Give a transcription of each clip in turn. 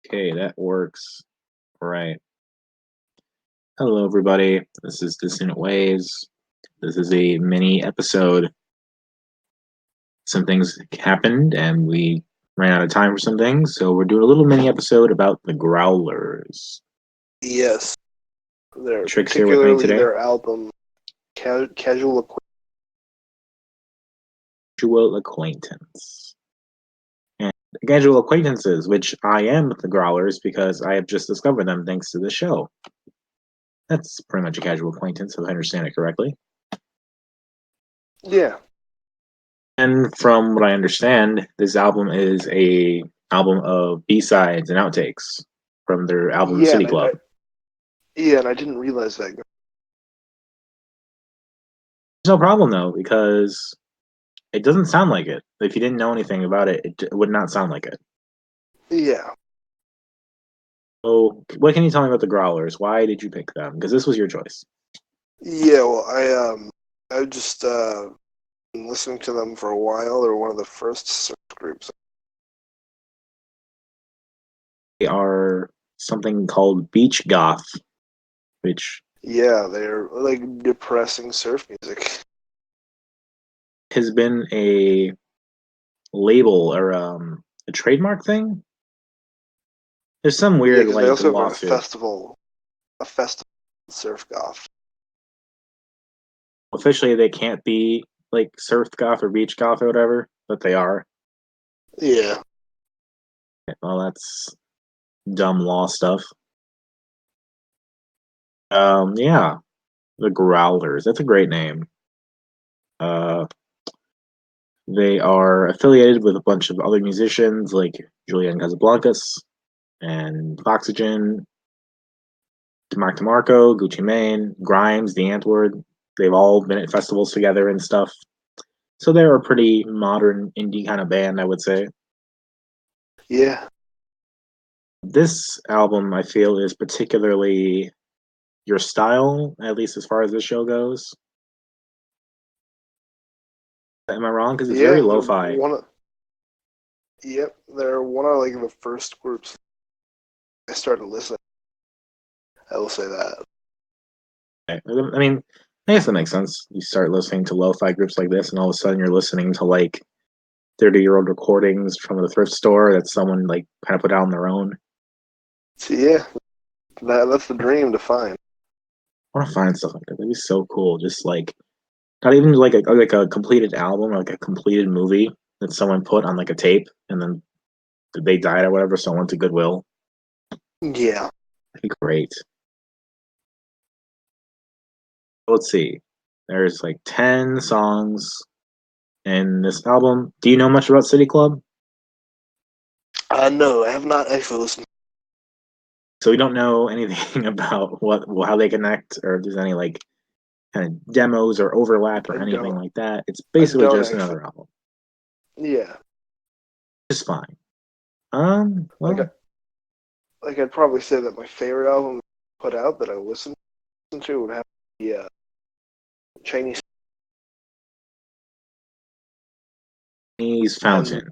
Okay, that works. Right. Hello, everybody. This is Dissonant Waves. This is a mini episode. Some things happened, and we ran out of time for some things, so we're doing a little mini episode about the Growlers. Yes, Tricks here with me particularly today. their album Casual Casual Acquaintance. And casual acquaintances, which I am with the Growlers because I have just discovered them thanks to the show. That's pretty much a casual acquaintance, if I understand it correctly. Yeah. And from what I understand, this album is a album of B-sides and outtakes from their album Yeah, City Club. and I didn't realize that. There's no problem though, because it doesn't sound like it. If you didn't know anything about it, it would not sound like it. Yeah. So, what can you tell me about the Growlers? Why did you pick them? Because this was your choice. Yeah, well, I just been listening to them for a while. They're one of the first surf groups. They are something called beach goth, which Yeah, they're like depressing surf music. has been a label or a trademark thing. There's some Yeah, weird because they like also have lawsuit. a festival surf goth. Officially, they can't be like surf goth or beach goth or whatever, but they are. Yeah. Well, that's dumb law stuff. Yeah, the Growlers. That's a great name. Uh, they are affiliated with a bunch of other musicians like Julian Casablancas and Oxygen, DeMarc DeMarco, Gucci Mane, Grimes, The Antwoord. They've all been at festivals together and stuff. So they're a pretty modern indie kind of band, I would say. Yeah. This album, I feel, is particularly your style, at least as far as this show goes. Am I wrong? Because it's very Yeah, lo-fi. they're one of like the first groups I started listening. I will say that. I mean, I guess that makes sense. You start listening to lo-fi groups like this, and all of a sudden you're listening to like 30-year-old recordings from the thrift store that someone like kind of put out on their own. So yeah, that's the dream to find. I want to find stuff like that. That'd be so cool. Just like not even like a completed album or like a completed movie that someone put on like a tape and then they died or whatever, so it went to Goodwill. Yeah. That'd be great. Let's see. There's like 10 songs in this album. Do you know much about City Club? No, I have not actually listened. So we don't know anything about how they connect or if there's any like kind of demos or overlap or I anything don't. like that. It's I basically don't just actually. another album. Yeah. It's fine. Like Well, I'd probably say that my favorite album put out that I listened to would have to be Chinese. Chinese And Fountain.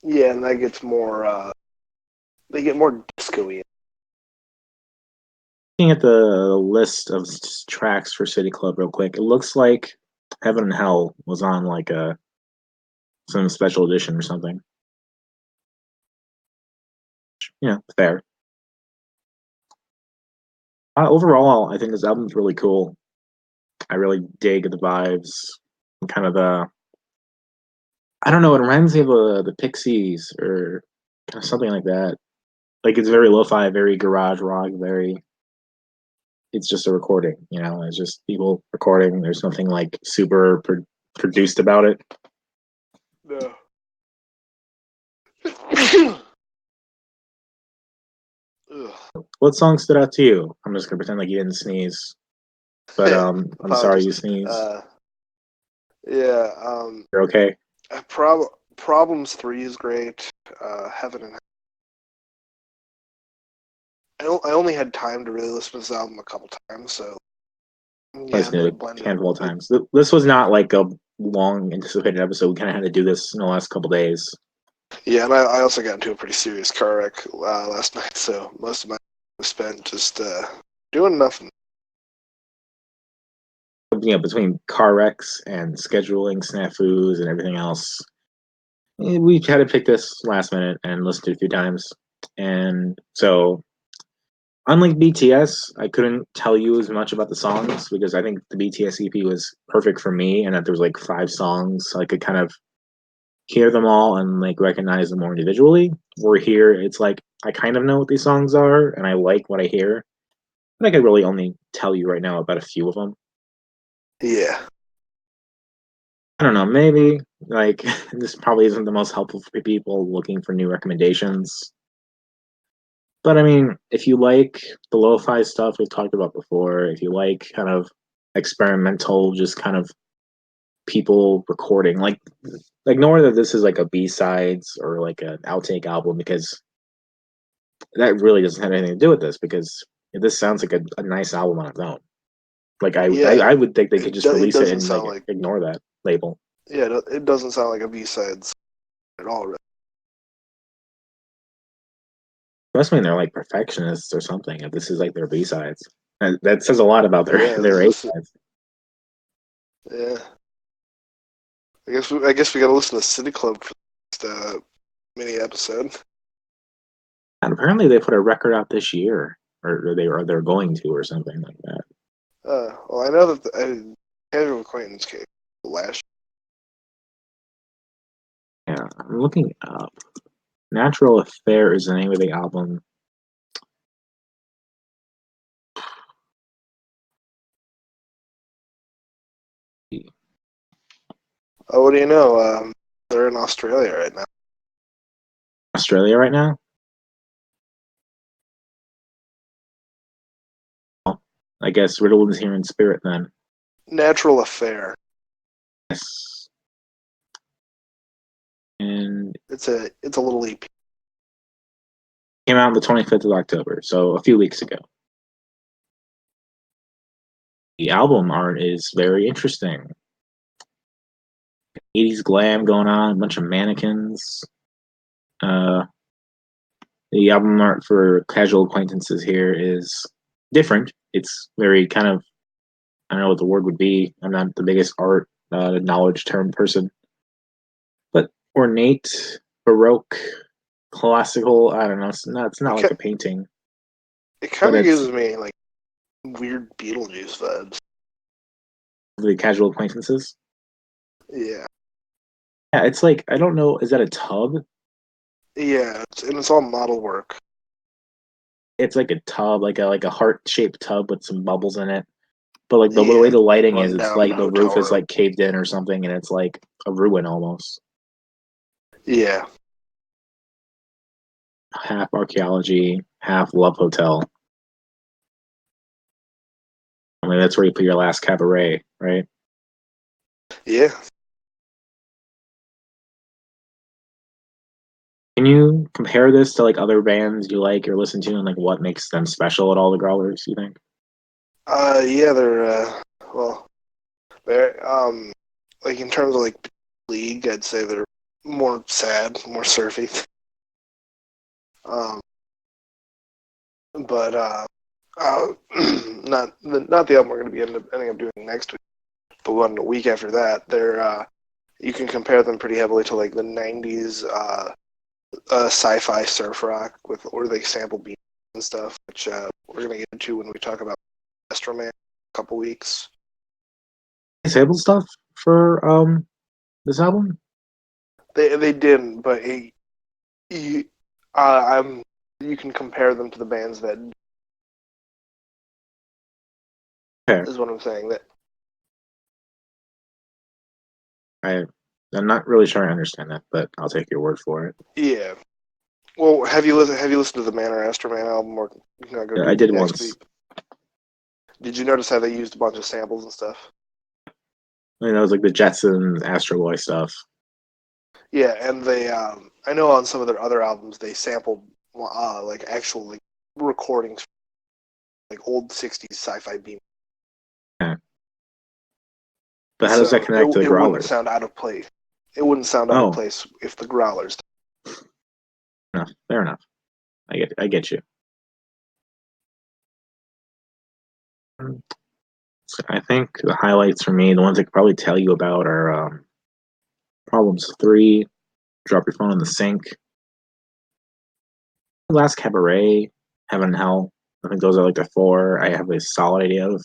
yeah, and that gets more. They get more disco-y. Looking at the list of tracks for City Club real quick, it looks like Heaven and Hell was on like some special edition or something. Yeah, fair. Overall, I think this album's really cool. I really dig the vibes, kind of the. I don't know. It reminds me of the Pixies or kind of something like that. Like it's very lo-fi, very garage rock, very. It's just a recording, you know. It's just people recording. There's nothing like super produced about it. No. What song stood out to you? I'm just gonna pretend like you didn't sneeze, but I'm sorry Apologies. you sneezed. Yeah. You're okay. Problems 3 is great. Heaven and I only had time to really listen to this album a couple times, so I yeah, listened they to it blended a handful of it. times. This was not like a long anticipated episode. We kind of had to do this in the last couple days. Yeah, and I also got into a pretty serious car wreck last night, so most of my time was spent just doing nothing. Between car wrecks and scheduling snafus and everything else, we had to pick this last minute and listen to it a few times. And so, unlike BTS, I couldn't tell you as much about the songs because I think the BTS EP was perfect for me, and that there was like 5 songs, so I could kind of hear them all and like recognize them more individually. Where here, it's like I kind of know what these songs are, and I like what I hear. But I could really only tell you right now about a few of them. Yeah. I don't know, maybe like this probably isn't the most helpful for people looking for new recommendations. But I mean, if you like the lo-fi stuff we've talked about before, if you like kind of experimental, just kind of people recording, like ignore that this is like a B-sides or like an outtake album because that really doesn't have anything to do with this because this sounds like a nice album on its own. Like I Yeah, would think they could just it release it doesn't and like sound like ignore that label. it doesn't sound like a B-sides at all. Really. Must mean they're like perfectionists or something. If this is like their B sides, and that says a lot about their Yeah, their A sides. yeah. I guess we got to listen to City Club for the next mini episode. And apparently they put a record out this year, or they're going to, or something like that. Well, I know that Casual Acquaintance came last. Yeah, I'm looking up. Natural Affair is the name of the album. Oh, what do you know? They're in Australia right now. Australia right now. Well, I guess Riddle is here in spirit then. Natural Affair. Yes, and It's a little EP. came out on the 25th of October, so a few weeks ago. The album art is very interesting. 80s glam going on, a bunch of mannequins. Uh, the album art for Casual Acquaintances here is different. It's very kind of, I don't know what the word would be. I'm not the biggest art knowledge term person, but ornate, baroque, classical. I don't know. It's not It like a painting, it but kind of it's gives me like weird Beetlejuice vibes. the Casual Acquaintances. Yeah, Yeah, it's like I don't know. Is that a tub? yeah, it's all model work. It's like a tub, like a heart shaped tub with some bubbles in it. But like the way Yeah, the lighting is, it's rundown like the hotel roof is room. like caved in or something, and it's like a ruin almost. Yeah, Half archaeology, half love hotel. I mean, that's where you put your last cabaret, right? yeah. Can you compare this to like other bands you like or listen to, and like what makes them special at all the Growlers? You think? Yeah. They're well, they're like in terms of like league, I'd say they're more sad, more surfy. Um, but not the album we're going to be ending up doing next week, but one a week after that. They're you can compare them pretty heavily to like the '90s sci-fi surf rock with or they sample beats and stuff, which we're going to get into when we talk about Astro Man in a couple weeks. Disabled stuff for this album? They didn't, but he, I'm you can compare them to the bands that Okay, is what I'm saying. That I I'm not really sure I understand that, but I'll take your word for it. yeah. Well, have you listened to the Man or Astro Man album, or you know, go Yeah, do I did next once. week? Did you notice how they used a bunch of samples and stuff? I mean, that was like the Jetsons, Astro Boy stuff. Yeah, and they I know on some of their other albums they sampled like actual like recordings like old '60s sci-fi beat. Yeah. But how does that So connect to the it wouldn't Growlers? sound out of place. It wouldn't sound out of Oh, place if the Growlers. enough. Fair enough. I get you. So I think the highlights for me, the ones I could probably tell you about are Problems 3, Drop Your Phone in the Sink, Last Cabaret, Heaven and Hell. I think those are like the four I have a solid idea of.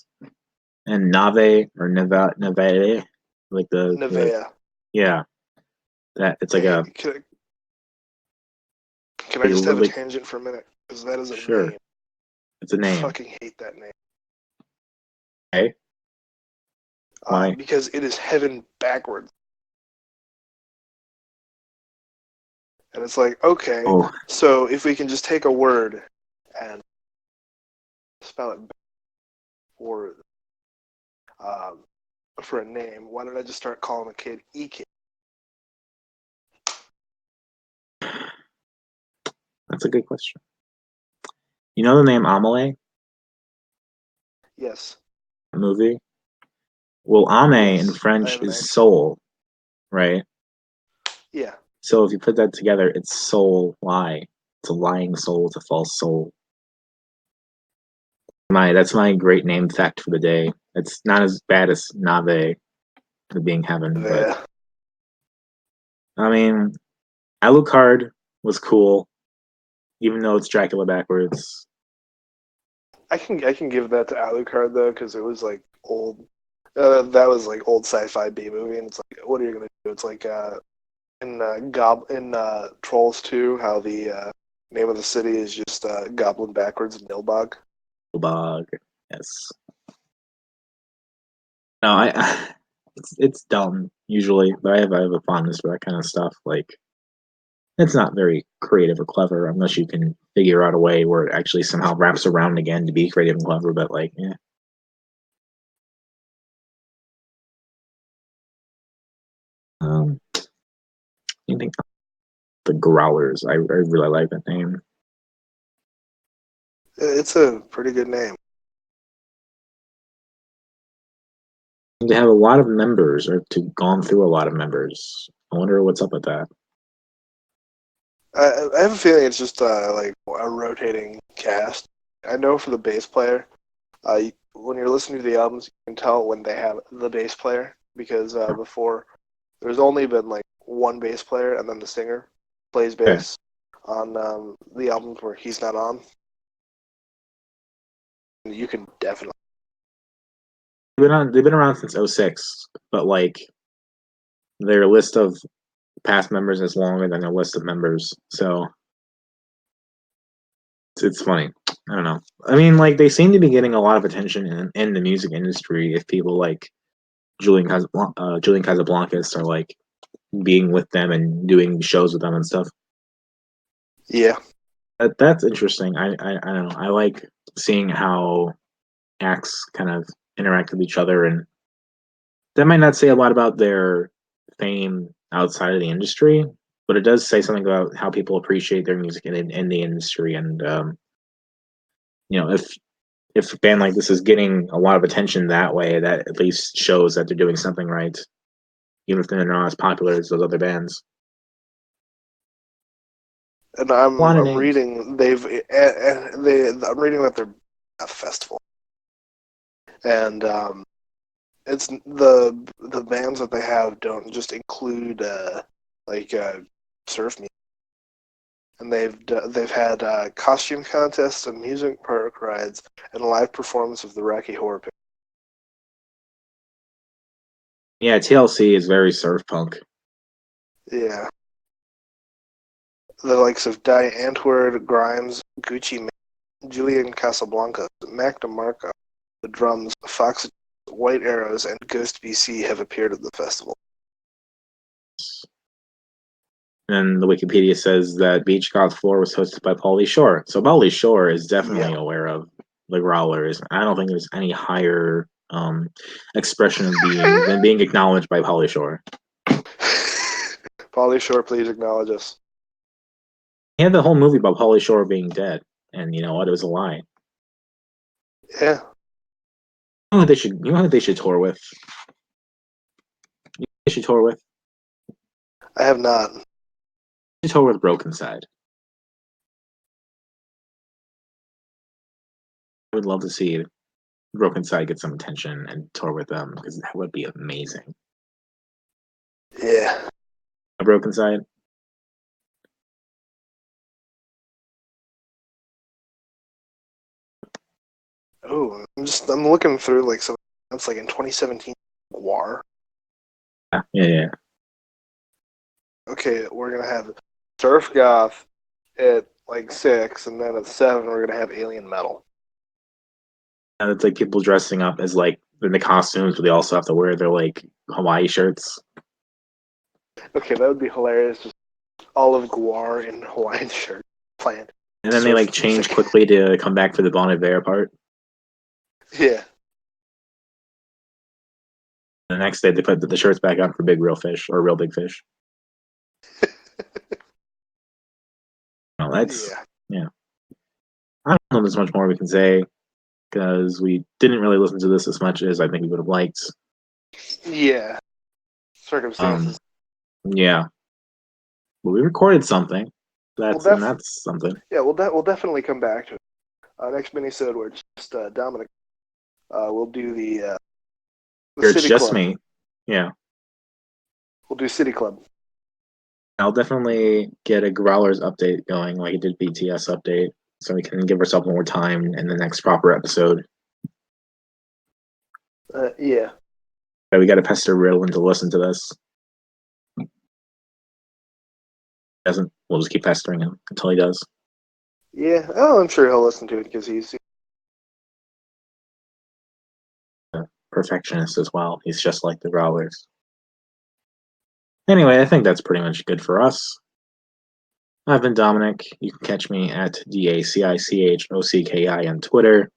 And Nave or Neve, like Nevea. yeah, that it's like Hey, a can I just have a like tangent for a minute? Because that is a sure, name. it's a I name. fucking hate that name. Okay, why? Because it is heaven backwards. And it's like, okay, Oh, so if we can just take a word and spell it um, for a name, why don't I just start calling a kid E-Kid? that's a good question. You know the name Amelie Yes. movie? Well, Ame in Yes. I French have an is accent. soul, right? Yeah. So if you put that together, it's soul lie. It's a lying soul. It's a false soul. That's my great name fact for the day. It's not as bad as Nave being heaven, but Yeah. I mean, Alucard was cool, even though it's Dracula backwards. I can give that to Alucard though, because it was like old. That was like old sci-fi B movie, and it's like, what are you gonna do? It's like in Trolls 2, how the name of the city is just Goblin backwards, Nilbog. Bog, yes. No, it's dumb usually, but I have a fondness for that kind of stuff. Like it's not very creative or clever unless you can figure out a way where it actually somehow wraps around again to be creative and clever. But like, yeah. Um, anything the Growlers. I really like that name. It's a pretty good name. They have a lot of members, or to gone through a lot of members. I wonder what's up with that. I have a feeling it's just like a rotating cast. I know for the bass player, when you're listening to the albums, you can tell when they have the bass player because before there's only been like one bass player and then the singer plays Okay. bass on the albums where he's not on. You can definitely. They've been around since '06, but like their list of past members is longer than their list of members. So it's funny. I don't know. I mean, like they seem to be getting a lot of attention in the music industry if people like Julian Casablancas are like being with them and doing shows with them and stuff. Yeah. That's interesting. I don't know. I like seeing how acts kind of interact with each other, and that might not say a lot about their fame outside of the industry, but it does say something about how people appreciate their music in the industry. And if a band like this is getting a lot of attention that way, that at least shows that they're doing something right, even if they're not as popular as those other bands. And A lot of I'm names. reading I'm reading that they're a festival, and it's the bands that they have don't just include like surf music, and they've had costume contests, amusement park rides, and a live performance of the Rocky Horror Picture. Yeah, TLC is very surf punk. Yeah, the likes of Die Antwoord, Grimes, Gucci Mane, Julian Casablanca, Mac DeMarco, the drums, Fox, White Arrows, and Ghost BC have appeared at the festival. And the Wikipedia says that Beach Goth 4 was hosted by Pauly Shore. So Pauly Shore is definitely Yeah. aware of the Growlers. I don't think there's any higher expression of being than being acknowledged by Pauly Shore. Pauly Shore, please acknowledge us. He had the whole movie about Pauly Shore being dead, and you know what? It was a lie. Yeah, You know who they should? You know who they should tour with? They should tour with. I have not. They should tour with Broken Side. would love to see Broken Side get some attention and tour with them because that would be amazing. Yeah. A Broken Side. Oh, I'm looking through like some. That's like in 2017. Guar. Yeah. Okay, we're gonna have Surf Goth at like 6, and then at 7 we're gonna have Alien Metal. And it's like people dressing up as like in the costumes, but they also have to wear their like Hawaii shirts. Okay, that would be hilarious. Just all of Guar in Hawaiian shirt playing. And then they like change quickly to come back for the Bon Iver part. Yeah. The next day they put the shirts back on for Big Real Fish or Real Big Fish. No, that's yeah. I don't know there's much more we can say because we didn't really listen to this as much as I think we would have liked. Yeah. Circumstances. Yeah. But we recorded something. That's something. Yeah, we'll definitely come back to it. Next minisode where it's just Dominic. We'll do the It's City just Club. me. Yeah. We'll do City Club. I'll definitely get a Growlers update going like I did BTS update so we can give ourselves more time in the next proper episode. Yeah. But we got to pester Riddlin to listen to this. Doesn't, we'll just keep pestering him until he does. Yeah. Oh, I'm sure he'll listen to it because he's A perfectionist as well. He's just like the Growlers. Anyway, I think that's pretty much good for us. I've been Dominic. You can catch me at DACICHOCKI on Twitter.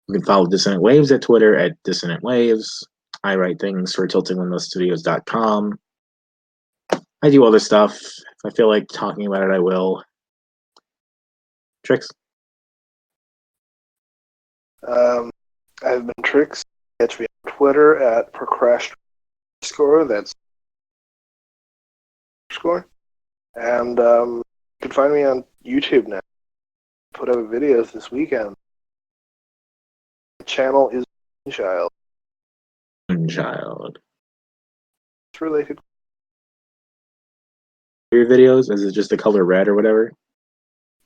You can follow Dissonant Waves at Twitter at Dissonant Waves. I write things for tiltingwindowstudios.com. I do other stuff. If I feel like talking about it, I will. Tricks? I've been Tricks. Catch me on Twitter at @procrastinate_. That's score. And you can find me on YouTube now. Put up videos this weekend. The channel is Child. Child. It's related. Your videos? Is it just the color red or whatever?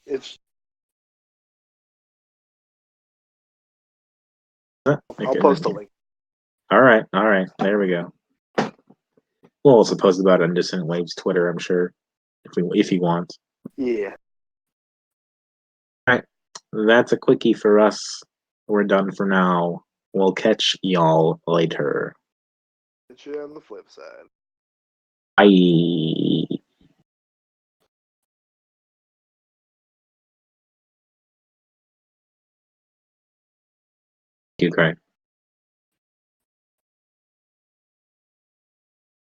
It's. Huh? I'll post a link. All right. There we go. We'll also post about it on Dissonant Waves Twitter, I'm sure, if you want. Yeah. All right. That's a quickie for us. We're done for now. We'll catch y'all later. Catch you on the flip side. Bye. You cry.